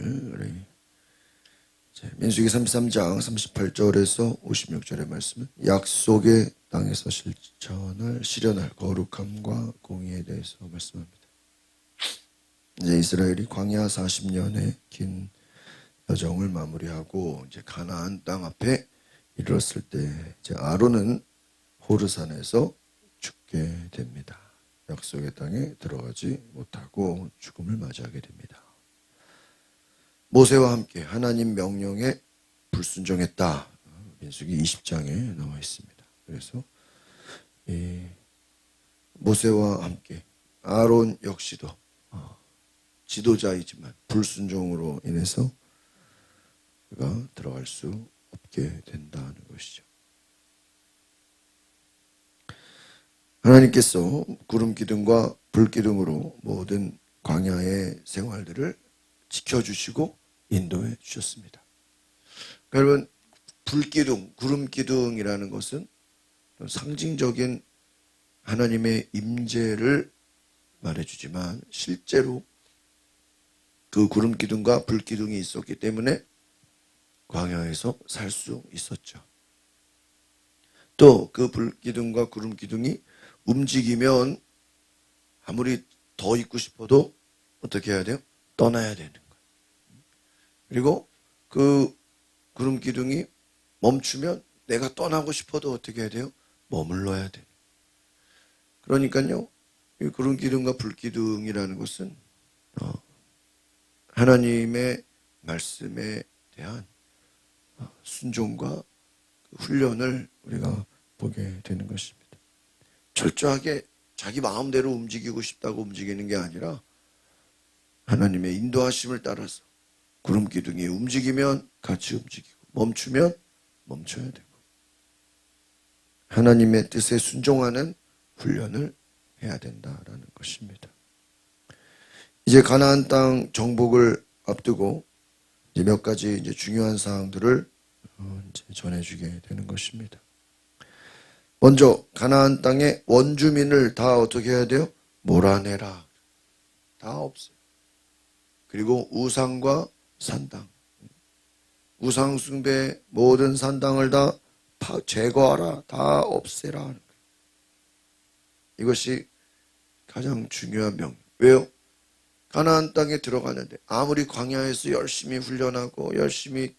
우리 민수기 33장 38절에서 56절의 말씀은 약속의 땅에서 실현할 거룩함과 공의에 대해서 말씀합니다. 이제 이스라엘이 광야 40년의 긴 여정을 마무리하고 이제 가나안 땅 앞에 이르렀을 때 이제 아론은 호르산에서 죽게 됩니다. 약속의 땅에 들어가지 못하고 죽음을 맞이하게 됩니다. 모세와 함께 하나님 명령에 불순종했다. 민수기 20장에 나와 있습니다. 그래서 모세와 함께 아론 역시도 지도자이지만 불순종으로 인해서 그가 들어갈 수 없게 된다는 것이죠. 하나님께서 구름 기둥과 불 기둥으로 모든 광야의 생활들을 지켜주시고 인도해 주셨습니다. 여러분, 불기둥, 구름 기둥이라는 것은 상징적인 하나님의 임재를 말해주지만 실제로 그 구름 기둥과 불 기둥이 있었기 때문에 광야에서 살 수 있었죠. 또 그 불 기둥과 구름 기둥이 움직이면 아무리 더 있고 싶어도 어떻게 해야 돼요? 떠나야 되는 거예요. 그리고 그 구름 기둥이 멈추면 내가 떠나고 싶어도 어떻게 해야 돼요? 머물러야 돼요. 그러니까요, 이 구름 기둥과 불 기둥이라는 것은 하나님의 말씀에 대한 순종과 훈련을 우리가 보게 되는 것입니다. 철저하게 자기 마음대로 움직이고 싶다고 움직이는 게 아니라 하나님의 인도하심을 따라서 구름 기둥이 움직이면 같이 움직이고 멈추면 멈춰야 되고 하나님의 뜻에 순종하는 훈련을 해야 된다라는 것입니다. 이제 가나안 땅 정복을 앞두고 이제 몇 가지 이제 중요한 사항들을 이제 전해주게 되는 것입니다. 먼저 가나안 땅의 원주민을 다 어떻게 해야 돼요? 몰아내라. 다 없어요. 그리고 우상과 산당, 우상 숭배 모든 산당을 다 제거하라. 다 없애라 하는 거예요. 이것이 가장 중요한 명령. 왜요? 가나안 땅에 들어가는데 아무리 광야에서 열심히 훈련하고 열심히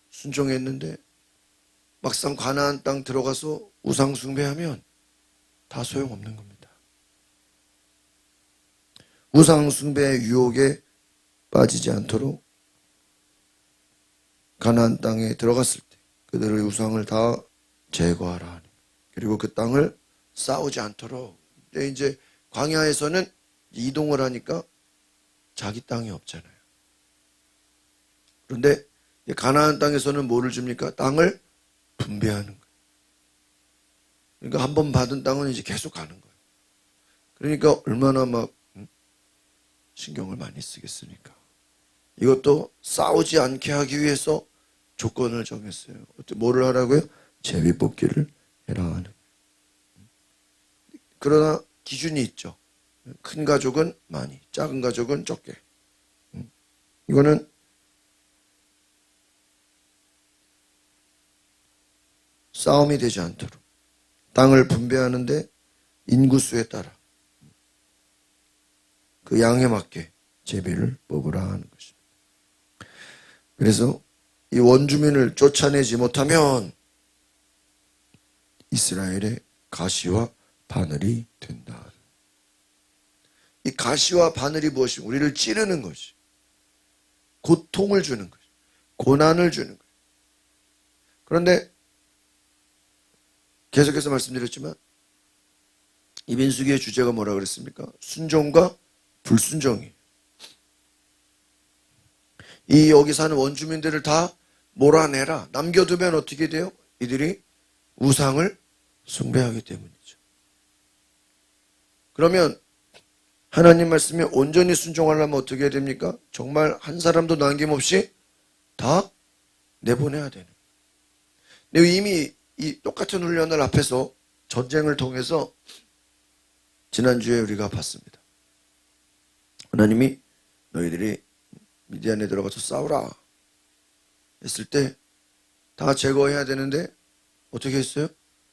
순종했는데 막상 가나안 땅 들어가서 우상 숭배하면 다 소용없는 겁니다. 우상 숭배의 유혹에 빠지지 않도록 가나안 땅에 들어갔을 때 그들의 우상을 다 제거하라 하는 거예요. 그리고 그 땅을 싸우지 않도록. 근데 이제 광야에서는 이동을 하니까 자기 땅이 없잖아요. 그런데 가나안 땅에서는 뭐를 줍니까? 땅을 분배하는 거예요. 그러니까 한 번 받은 땅은 이제 계속 가는 거예요. 그러니까 얼마나 막 신경을 많이 쓰겠습니까? 이것도 싸우지 않게 하기 위해서 조건을 정했어요. 뭐를 하라고요? 제비뽑기를 해라 하는. 그러나 기준이 있죠. 큰 가족은 많이, 작은 가족은 적게. 이거는 싸움이 되지 않도록 땅을 분배하는데 인구수에 따라 그 양에 맞게 제비를 뽑으라 하는 것입니다. 그래서 이 원주민을 쫓아내지 못하면 이스라엘의 가시와 바늘이 된다. 이 가시와 바늘이 무엇이고 우리를 찌르는 것이 고통을 주는 것이 고난을 주는 것이. 그런데 계속해서 말씀드렸지만 이 민수기의 주제가 뭐라 그랬습니까? 순종과 불순종이. 이 여기 사는 원주민들을 다 몰아내라. 남겨두면 어떻게 돼요? 이들이 우상을 숭배하기 때문이죠. 그러면 하나님 말씀에 온전히 순종하려면 어떻게 해야 됩니까? 정말 한 사람도 남김없이 다 내보내야 되는. 근데 이미 이 똑같은 훈련을 앞에서 전쟁을 통해서 지난주에 우리가 봤습니다. 하나님이 너희들이 미디안에 들어가서 싸우라 했을 때 다 제거해야 되는데 어떻게 했어요?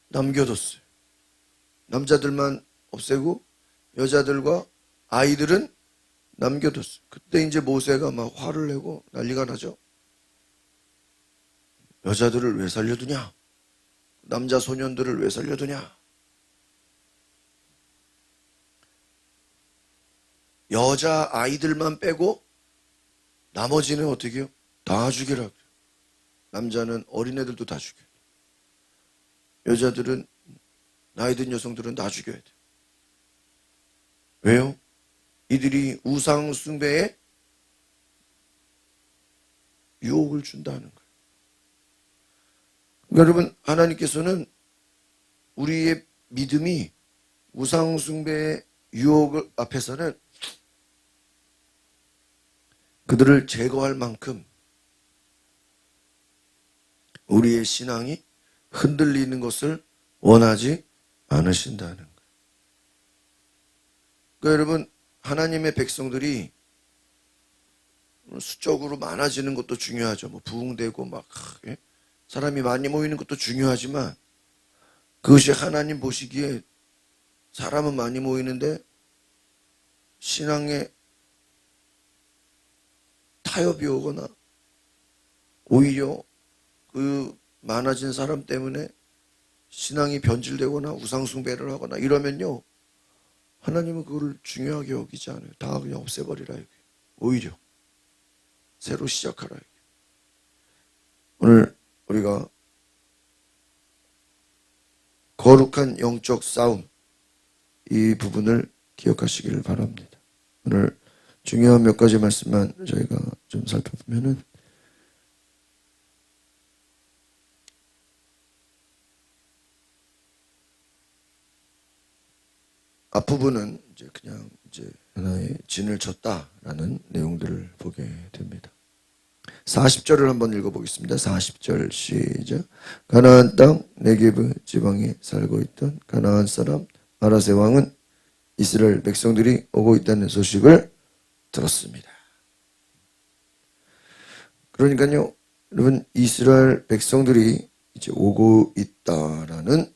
남겨뒀어요. 남자들만 없애고 여자들과 아이들은 남겨뒀어요. 그때 이제 모세가 막 화를 내고 난리가 나죠. 여자들을 왜 살려두냐? 남자 소년들을 왜 살려두냐? 여자 아이들만 빼고 나머지는 어떻게 해요? 다 죽이라고. 남자는 어린애들도 다 죽여야 돼. 여자들은 나이 든 여성들은 다 죽여야 돼. 왜요? 이들이 우상 숭배에 유혹을 준다는 거예요. 그러니까 여러분, 하나님께서는 우리의 믿음이 우상 숭배의 유혹 앞에서는 그들을 제거할 만큼 우리의 신앙이 흔들리는 것을 원하지 않으신다는 거예요. 그러니까 여러분, 하나님의 백성들이 수적으로 많아지는 것도 중요하죠. 뭐 부흥되고 막 사람이 많이 모이는 것도 중요하지만 그것이 하나님 보시기에 사람은 많이 모이는데 신앙에 타협이 오거나 오히려 그 많아진 사람 때문에 신앙이 변질되거나 우상숭배를 하거나 이러면요, 하나님은 그걸 중요하게 여기지 않아요. 다 그냥 없애버리라. 오히려 새로 시작하라. 오늘 우리가 거룩한 영적 싸움, 이 부분을 기억하시기를 바랍니다. 오늘 중요한 몇 가지 말씀만 저희가 좀 살펴보면은, 앞부분은 이제 그냥 이제 하나의 진을 쳤다라는 내용들을 보게 됩니다. 40절을 한번 읽어보겠습니다. 40절 시작. 가나안 땅 네게브 지방에 살고 있던 가나안 사람 아라세 왕은 이스라엘 백성들이 오고 있다는 소식을 들었습니다. 그러니까요, 여러분, 이스라엘 백성들이 이제 오고 있다라는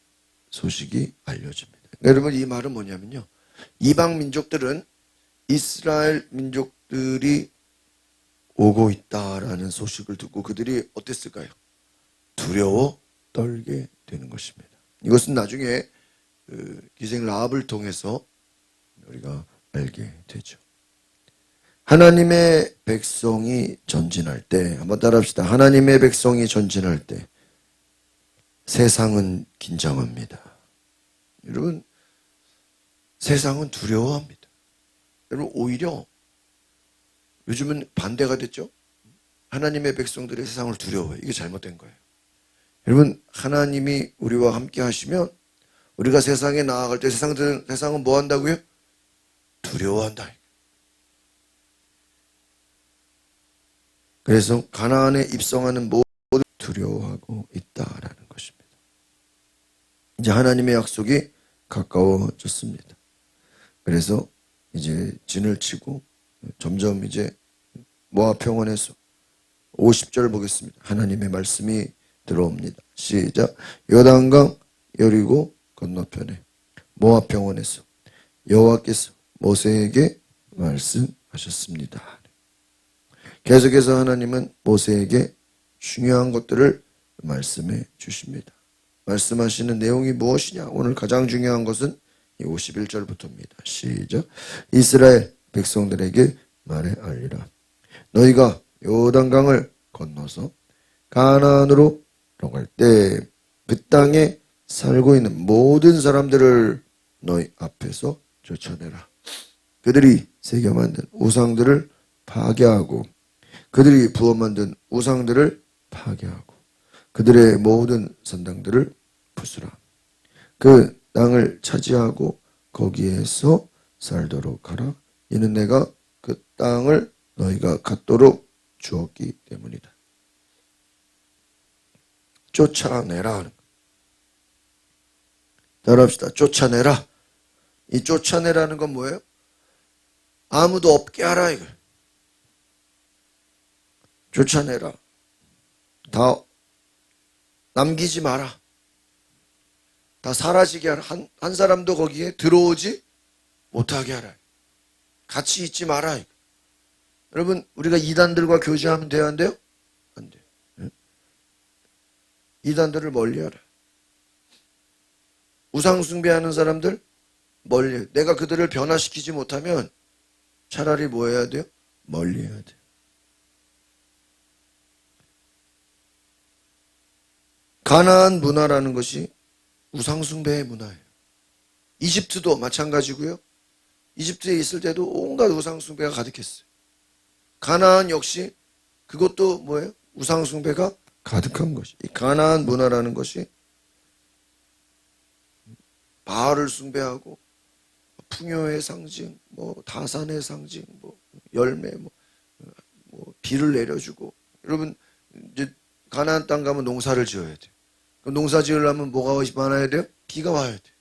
소식이 알려집니다. 여러분, 이 말은 뭐냐면요, 이방 민족들은 이스라엘 민족들이 오고 있다라는 소식을 듣고 그들이 어땠을까요? 두려워 떨게 되는 것입니다. 이것은 나중에 기생 라합을 통해서 우리가 알게 되죠. 하나님의 백성이 전진할 때, 한번 따라합시다. 하나님의 백성이 전진할 때 세상은 긴장합니다. 여러분, 세상은 두려워합니다. 여러분, 오히려 요즘은 반대가 됐죠. 하나님의 백성들의 세상을 두려워해요. 이게 잘못된 거예요. 여러분, 하나님이 우리와 함께 하시면 우리가 세상에 나아갈 때 세상은 뭐 한다고요? 두려워한다. 그래서 가나안에 입성하는 모든 두려워하고 있다라는 것입니다. 이제 하나님의 약속이 가까워졌습니다. 그래서 이제 진을 치고 점점 이제 모압 평원에서 50절 보겠습니다. 하나님의 말씀이 들어옵니다. 시작. 요단강 여리고 건너편에 모압 평원에서 여호와께서 모세에게 말씀하셨습니다. 계속해서 하나님은 모세에게 중요한 것들을 말씀해 주십니다. 말씀하시는 내용이 무엇이냐? 오늘 가장 중요한 것은 이 51절부터입니다. 시작. 이스라엘 백성들에게 말해 알리라. 너희가 요단강을 건너서 가나안으로 들어갈 때 그 땅에 살고 있는 모든 사람들을 너희 앞에서 쫓아내라. 그들이 새겨 만든 우상들을 파괴하고 그들이 부어 만든 우상들을 파괴하고 그들의 모든 산당들을 부수라. 그 땅을 차지하고 거기에서 살도록 하라. 이는 내가 그 땅을 너희가 갖도록 주었기 때문이다. 쫓아내라. 따라합시다. 쫓아내라. 이 쫓아내라는 건 뭐예요? 아무도 없게 하라 이걸. 쫓아내라. 다 남기지 마라. 다 사라지게 하라. 한 사람도 거기에 들어오지 못하게 하라. 같이 있지 마라. 여러분, 우리가 이단들과 교제하면 돼요, 안 돼요? 안 돼요. 이단들을 멀리하라. 우상숭배하는 사람들 멀리. 내가 그들을 변화시키지 못하면 차라리 뭐 해야 돼요? 멀리해야 돼요. 가나안 문화라는 것이 우상숭배의 문화예요. 이집트도 마찬가지고요. 이집트에 있을 때도 온갖 우상숭배가 가득했어요. 가나안 역시 그것도 뭐예요? 우상숭배가 가득한 것이. 이 가나안 문화라는 것이 바알을 숭배하고 풍요의 상징, 뭐 다산의 상징, 뭐 열매, 뭐 비를 내려주고. 여러분 이제 가나안 땅 가면 농사를 지어야 돼요. 그럼 농사 지으려면 뭐가 많아야 돼요? 비가 와야 돼요.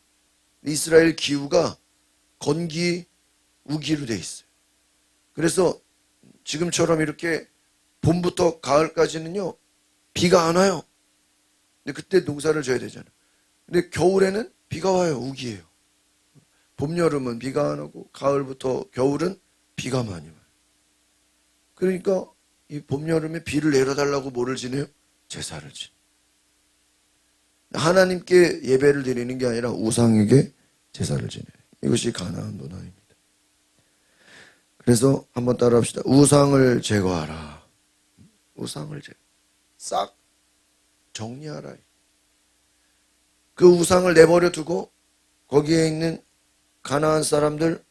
이스라엘 기후가 건기, 우기로 돼 있어요. 그래서 지금처럼 이렇게 봄부터 가을까지는요 비가 안 와요. 근데 그때 농사를 져야 되잖아요. 근데 겨울에는 비가 와요. 우기예요. 봄, 여름은 비가 안 오고 가을부터 겨울은 비가 많이 와요. 그러니까 이 봄, 여름에 비를 내려달라고 뭐를 지내요? 제사를 지내요. 하나님께 예배를 드리는 게 아니라 우상에게 제사를 지내요. 이것이 가나안 문화입니다. 그래서 한번 따라 합시다. 우상을 제거하라. 우상을 싹 정리하라. 그 우상을 내버려 두고 거기에 있는 가나안 사람들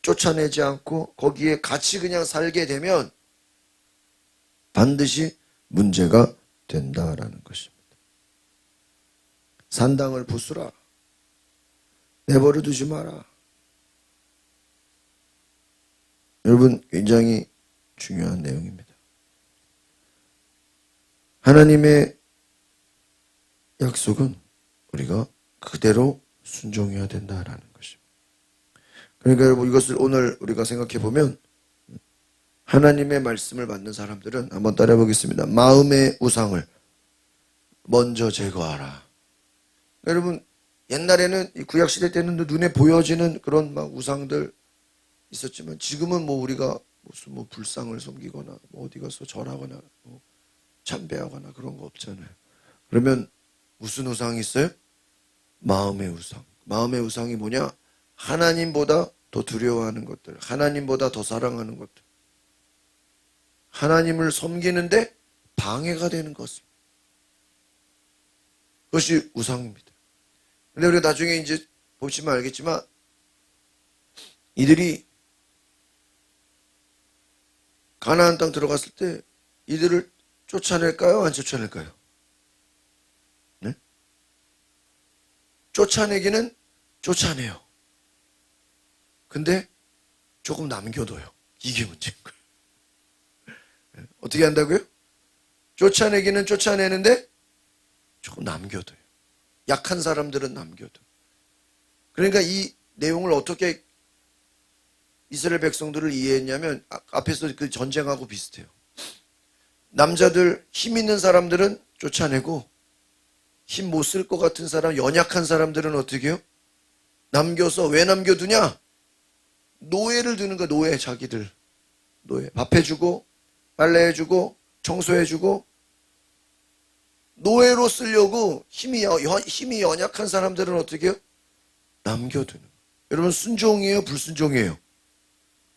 쫓아내지 않고 거기에 같이 그냥 살게 되면 반드시 문제가 된다라는 것입니다. 산당을 부수라. 내버려 두지 마라. 여러분, 굉장히 중요한 내용입니다. 하나님의 약속은 우리가 그대로 순종해야 된다라는 것입니다. 그러니까 여러분, 이것을 오늘 우리가 생각해 보면 하나님의 말씀을 받는 사람들은 한번 따라해 보겠습니다. 마음의 우상을 먼저 제거하라. 여러분, 옛날에는 이 구약시대 때는 눈에 보여지는 그런 막 우상들 있었지만 지금은 뭐 우리가 무슨 뭐 불상을 섬기거나 뭐 어디 가서 절하거나 뭐 참배하거나 그런 거 없잖아요. 그러면 무슨 우상이 있어요? 마음의 우상. 마음의 우상이 뭐냐? 하나님보다 더 두려워하는 것들, 하나님보다 더 사랑하는 것들, 하나님을 섬기는데 방해가 되는 것입니다. 그것이 우상입니다. 근데 우리가 나중에 이제 보시면 알겠지만 이들이 가나안 땅 들어갔을 때 이들을 쫓아낼까요? 안 쫓아낼까요? 네? 쫓아내기는 쫓아내요. 근데 조금 남겨둬요. 이게 문제인 거예요. 네? 어떻게 한다고요? 쫓아내기는 쫓아내는데 조금 남겨둬요. 약한 사람들은 남겨둬. 그러니까 이 내용을 어떻게 이스라엘 백성들을 이해했냐면 앞에서 그 전쟁하고 비슷해요. 남자들 힘 있는 사람들은 쫓아내고 힘 못 쓸 것 같은 사람, 연약한 사람들은 어떻게 해요? 남겨서 왜 남겨두냐? 노예를 두는 거야. 노예, 자기들. 노예. 밥 해주고 빨래해주고 청소해주고 노예로 쓰려고 힘이 연약한 사람들은 어떻게 해요? 남겨두는 거예요. 여러분, 순종이에요? 불순종이에요?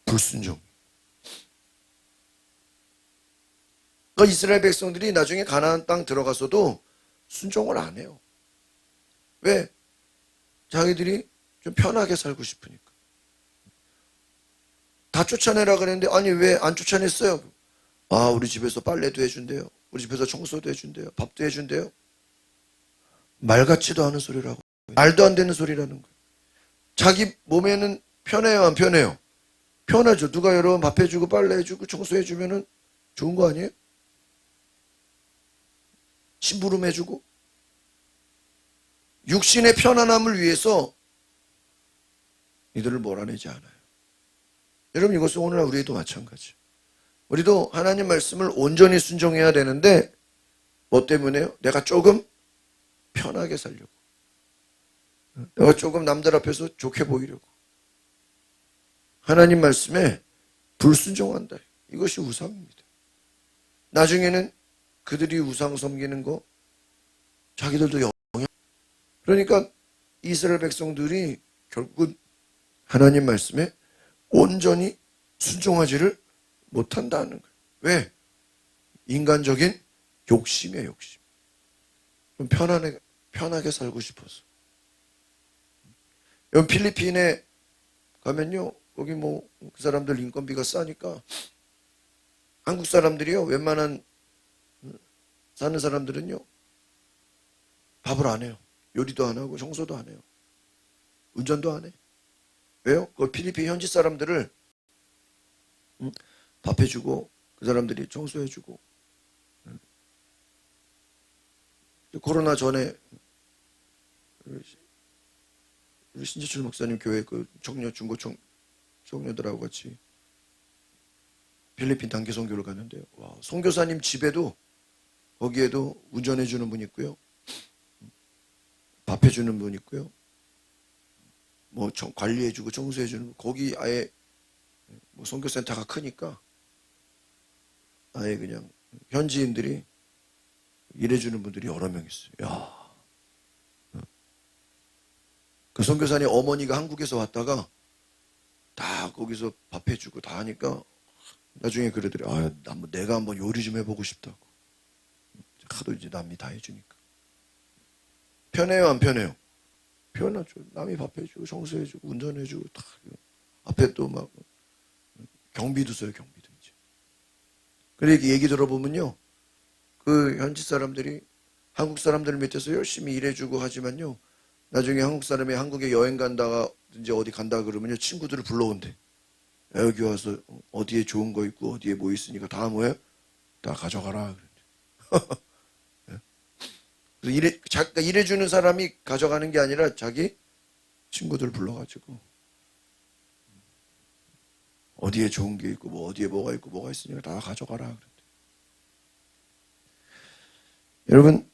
불순종. 그러니까 이스라엘 백성들이 나중에 가나안 땅 들어가서도 순종을 안 해요. 왜? 자기들이 좀 편하게 살고 싶으니까. 다 쫓아내라 그랬는데 아니 왜 안 쫓아냈어요? 아, 우리 집에서 빨래도 해준대요. 우리 집에서 청소도 해준대요. 밥도 해준대요. 말 같지도 않은 소리라고. 말도 안 되는 소리라는 거예요. 자기 몸에는 편해요, 안 편해요? 편하죠. 누가 여러분 밥 해주고 빨래 해주고 청소해주면은 좋은 거 아니에요? 심부름 해주고. 육신의 편안함을 위해서 이들을 몰아내지 않아요. 여러분 이것은 오늘날 우리도 마찬가지. 우리도 하나님 말씀을 온전히 순종해야 되는데 뭐 때문에요? 내가 조금 편하게 살려고. 내가 조금 남들 앞에서 좋게 보이려고. 하나님 말씀에 불순종한다. 이것이 우상입니다. 나중에는 그들이 우상 섬기는 거 자기들도 영향. 그러니까 이스라엘 백성들이 결국 하나님 말씀에 온전히 순종하지를 못한다는 거예요. 왜? 인간적인 욕심이에요, 욕심. 좀 편하게 살고 싶어서. 여기 필리핀에 가면요, 거기 뭐 그 사람들 인건비가 싸니까 한국 사람들이요, 웬만한 사는 사람들은요, 밥을 안 해요. 요리도 안 하고 청소도 안 해요. 운전도 안 해. 왜요? 그 필리핀 현지 사람들을 밥 해주고 그 사람들이 청소해주고. 코로나 전에 우리 신재철 목사님 교회 그 중고청년들하고 같이 필리핀 단기 선교를 갔는데요. 와, 선교사님 집에도 거기에도 운전해주는 분 있고요. 밥 해주는 분 있고요. 뭐 관리해주고 청소해주는 분. 거기 아예 뭐 선교센터가 크니까 아예 그냥 현지인들이 일해주는 분들이 여러 명 있어요. 야, 그 선교사님 어머니가 한국에서 왔다가 다 거기서 밥 해주고 다 하니까 나중에 그러더래요. 내가 한번 요리 좀 해보고 싶다고. 하도 이제 남이 다 해주니까. 편해요, 안 편해요? 편하죠. 남이 밥 해주고 청소해주고 운전해주고 다. 앞에 또 막 경비도 써요, 경비도 이제. 그래 얘기 들어보면요, 그 현지 사람들이 한국 사람들 밑에서 열심히 일해주고 하지만요, 나중에 한국 사람이 한국에 여행 간다가 이제 어디 간다 그러면요, 친구들을 불러온대. 여기 와서 어디에 좋은 거 있고 어디에 뭐 있으니까 다 뭐예요? 다 가져가라. 그래서 일해주는 사람이 가져가는 게 아니라 자기 친구들 불러가지고 어디에 좋은 게 있고 뭐 어디에 뭐가 있고 뭐가 있으니까 다 가져가라. 그런데. 여러분,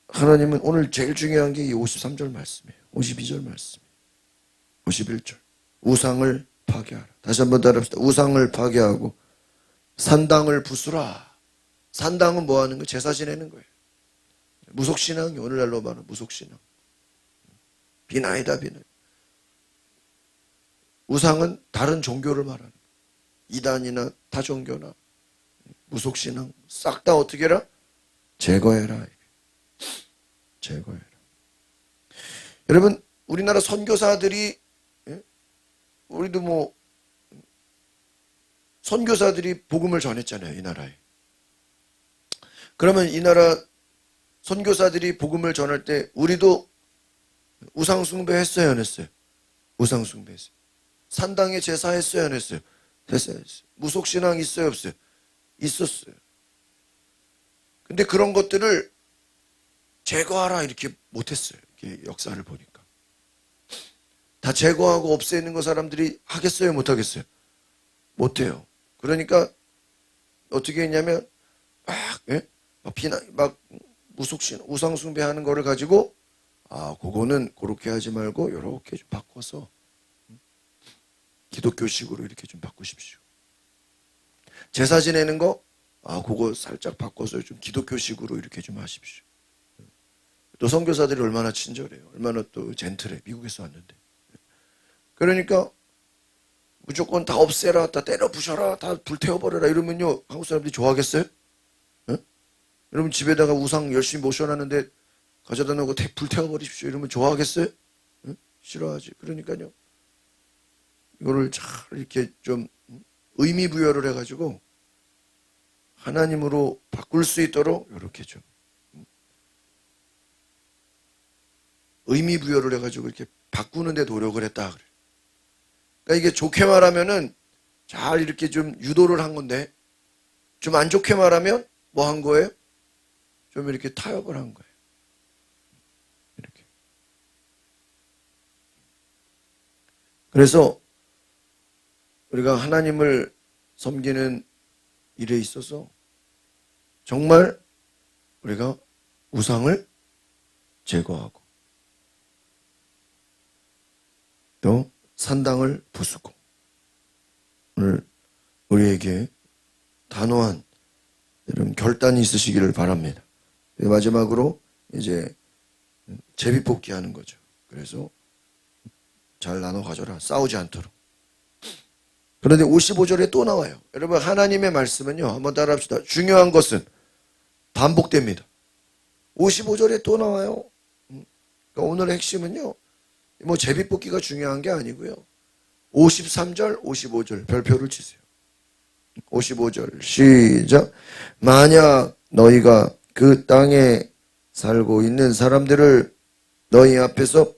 하나님은 오늘 제일 중요한 게 이 53절 말씀이에요. 52절 말씀이에요. 51절. 우상을 파괴하라. 다시 한번 따라합시다. 우상을 파괴하고 산당을 부수라. 산당은 뭐 하는 거예요? 제사 지내는 거예요. 무속신앙이 오늘날로 말하는 무속신앙. 비나이다, 비나이. 우상은 다른 종교를 말하는 거예요. 이단이나 타종교나 무속신앙 싹 다 어떻게 해라? 제거해라. 제거해라. 여러분, 우리나라 선교사들이, 우리도 뭐 선교사들이 복음을 전했잖아요, 이 나라에. 그러면 이 나라 선교사들이 복음을 전할 때 우리도 우상 숭배했어요, 안 했어요? 우상 숭배했어요. 산당에 제사했어요, 안 했어요? 했어요. 무속신앙 있어요, 없어요? 있었어요. 근데 그런 것들을 제거하라 이렇게 못했어요. 이렇게 역사를 보니까. 다 제거하고 없애는 거 사람들이 하겠어요, 못하겠어요? 못해요. 그러니까 어떻게 했냐면 막 무속신, 우상숭배하는 거를 가지고 그거는 그렇게 하지 말고 이렇게 좀 바꿔서 기독교식으로 이렇게 좀 바꾸십시오. 제사 지내는 거 그거 살짝 바꿔서 좀 기독교식으로 이렇게 좀 하십시오. 또 선교사들이 얼마나 친절해요. 얼마나 또 젠틀해. 미국에서 왔는데. 그러니까 무조건 다 없애라, 다 때려 부셔라, 다 불태워버려라 이러면요, 한국 사람들이 좋아하겠어요? 여러분 집에다가 우상 열심히 모셔놨는데 가져다 놓고 불태워버리십시오 이러면 좋아하겠어요? 싫어하지. 그러니까요, 이거를 잘 이렇게 좀 의미 부여를 해가지고 하나님으로 바꿀 수 있도록 이렇게 좀 의미 부여를 해가지고 이렇게 바꾸는 데 노력을 했다 그래요. 그러니까 이게 좋게 말하면은 잘 이렇게 좀 유도를 한 건데, 좀 안 좋게 말하면 뭐 한 거예요? 좀 이렇게 타협을 한 거예요. 이렇게. 그래서 우리가 하나님을 섬기는 일에 있어서 정말 우리가 우상을 제거하고 또 산당을 부수고 오늘 우리에게 단호한 이런 결단이 있으시기를 바랍니다. 마지막으로 이제 제비뽑기 하는 거죠. 그래서 잘 나눠 가져라. 싸우지 않도록. 그런데 55절에 또 나와요. 여러분 하나님의 말씀은요. 한번 따라합시다. 중요한 것은 반복됩니다. 55절에 또 나와요. 그러니까 오늘의 핵심은요. 뭐 제비뽑기가 중요한 게 아니고요. 53절, 55절 별표를 치세요. 55절 시작. 만약 너희가 그 땅에 살고 있는 사람들을 너희 앞에서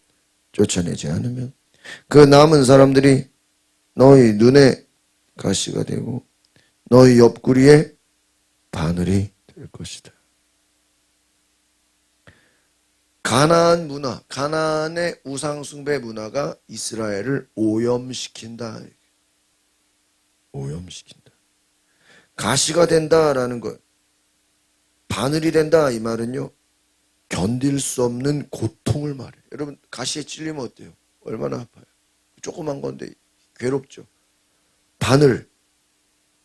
쫓아내지 않으면 그 남은 사람들이 너희 눈에 가시가 되고 너희 옆구리에 바늘이 될 것이다. 가나안 문화, 가나안의 우상숭배 문화가 이스라엘을 오염시킨다. 오염시킨다. 가시가 된다라는 것. 바늘이 된다 이 말은요. 견딜 수 없는 고통을 말해요. 여러분 가시에 찔리면 어때요? 얼마나 아파요? 조그만 건데 괴롭죠. 바늘.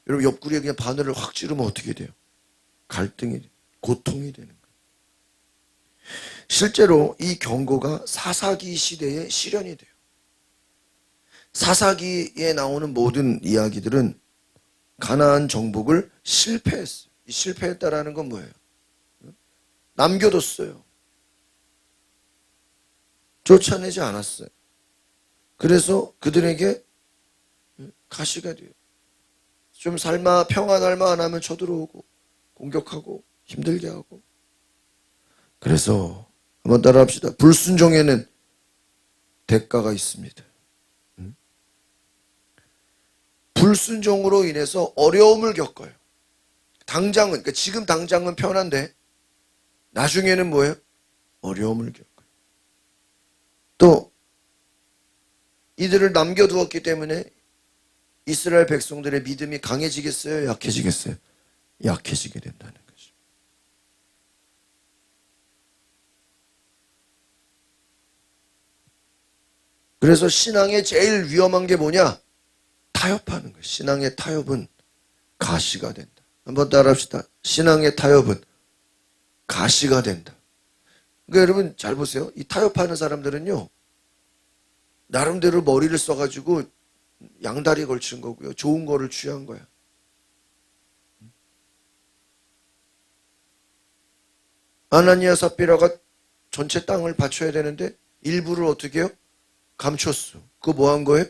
여러분 옆구리에 그냥 바늘을 확 찌르면 어떻게 돼요? 갈등이 돼요. 고통이 되는 거예요. 실제로 이 경고가 사사기 시대에 실현이 돼요. 사사기에 나오는 모든 이야기들은 가나안 정복을 실패했어요. 이 실패했다라는 건 뭐예요? 남겨뒀어요. 쫓아내지 않았어요. 그래서 그들에게 가시가 돼요. 좀 평안할만 안 하면 쳐들어오고 공격하고 힘들게 하고. 그래서 한번 따라합시다. 불순종에는 대가가 있습니다. 불순종으로 인해서 어려움을 겪어요. 당장은, 그러니까 지금 당장은 편한데 나중에는 뭐예요? 어려움을 겪어요. 또 이들을 남겨두었기 때문에 이스라엘 백성들의 믿음이 강해지겠어요? 약해지겠어요? 약해지게 된다는 거죠. 그래서 신앙의 제일 위험한 게 뭐냐? 타협하는 거예요. 신앙의 타협은 가시가 된다. 한번 따라합시다. 신앙의 타협은 가시가 된다. 그러니까 여러분 잘 보세요. 이 타협하는 사람들은요. 나름대로 머리를 써가지고 양다리 걸친 거고요. 좋은 거를 취한 거야. 아나니아 삽비라가 전체 땅을 바쳐야 되는데 일부를 어떻게 해요? 감췄어. 그거 뭐 한 거예요?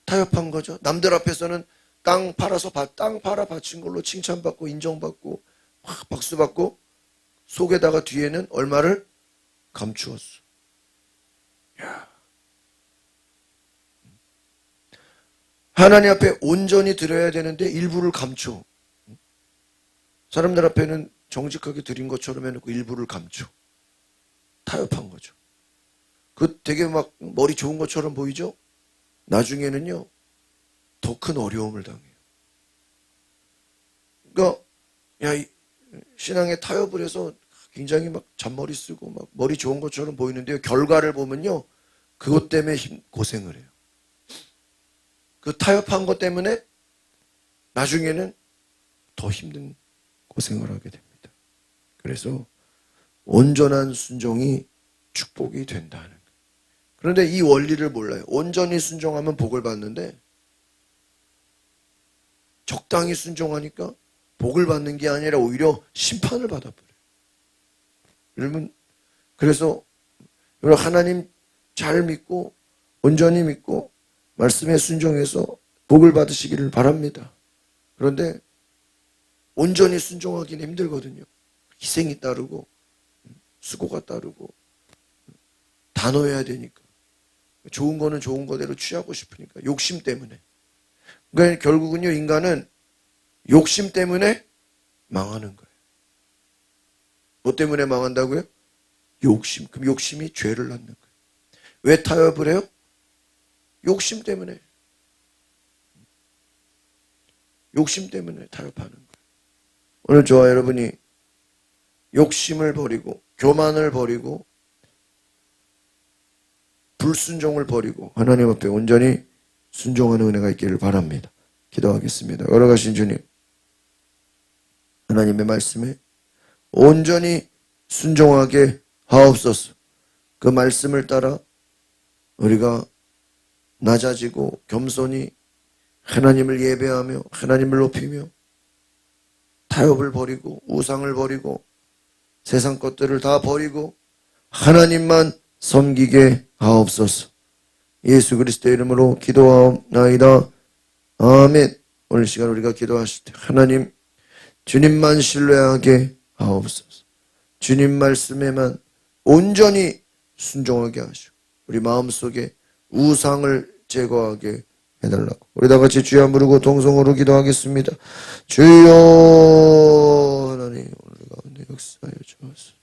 타협한 거죠. 남들 앞에서는 땅 팔아 바친 걸로 칭찬받고 인정받고 막 박수받고 속에다가 뒤에는 얼마를 감추었어. 야. 하나님 앞에 온전히 드려야 되는데 일부를 감춰. 사람들 앞에는 정직하게 드린 것처럼 해놓고 일부를 감춰. 타협한 거죠. 그 되게 막 머리 좋은 것처럼 보이죠? 나중에는요. 더 큰 어려움을 당해요. 그러니까 신앙에 타협을 해서 굉장히 막 잔머리 쓰고 막 머리 좋은 것처럼 보이는데요. 결과를 보면요. 그것 때문에 고생을 해요. 그 타협한 것 때문에 나중에는 더 힘든 고생을 하게 됩니다. 그래서 온전한 순종이 축복이 된다는 거예요. 그런데 이 원리를 몰라요. 온전히 순종하면 복을 받는데 적당히 순종하니까 복을 받는 게 아니라 오히려 심판을 받아버려요. 여러분 그래서 여러분 하나님 잘 믿고 온전히 믿고 말씀에 순종해서 복을 받으시기를 바랍니다. 그런데 온전히 순종하기는 힘들거든요. 희생이 따르고 수고가 따르고 단호해야 되니까 좋은 거는 좋은 거대로 취하고 싶으니까 욕심 때문에. 그러니까 결국은요 인간은 욕심 때문에 망하는 거예요. 뭐 때문에 망한다고요? 욕심. 그럼 욕심이 죄를 낳는 거예요. 왜 타협을 해요? 욕심 때문에. 욕심 때문에 타협하는 거예요. 오늘 저와 여러분이 욕심을 버리고 교만을 버리고 불순종을 버리고 하나님 앞에 온전히 순종하는 은혜가 있기를 바랍니다. 기도하겠습니다. 걸어가신 주님, 하나님의 말씀에 온전히 순종하게 하옵소서. 그 말씀을 따라 우리가 낮아지고 겸손히 하나님을 예배하며 하나님을 높이며 타협을 버리고 우상을 버리고 세상 것들을 다 버리고 하나님만 섬기게 하옵소서. 예수 그리스도의 이름으로 기도하옵나이다. 아멘. 오늘 시간 우리가 기도하실 때 하나님 주님만 신뢰하게 하옵소서. 주님 말씀에만 온전히 순종하게 하시고 우리 마음속에 우상을 제거하게 해달라고. 우리 다 같이 주여 부르고 동성으로 기도하겠습니다. 주여 하나님 오늘 가운데 역사하여 주옵소서.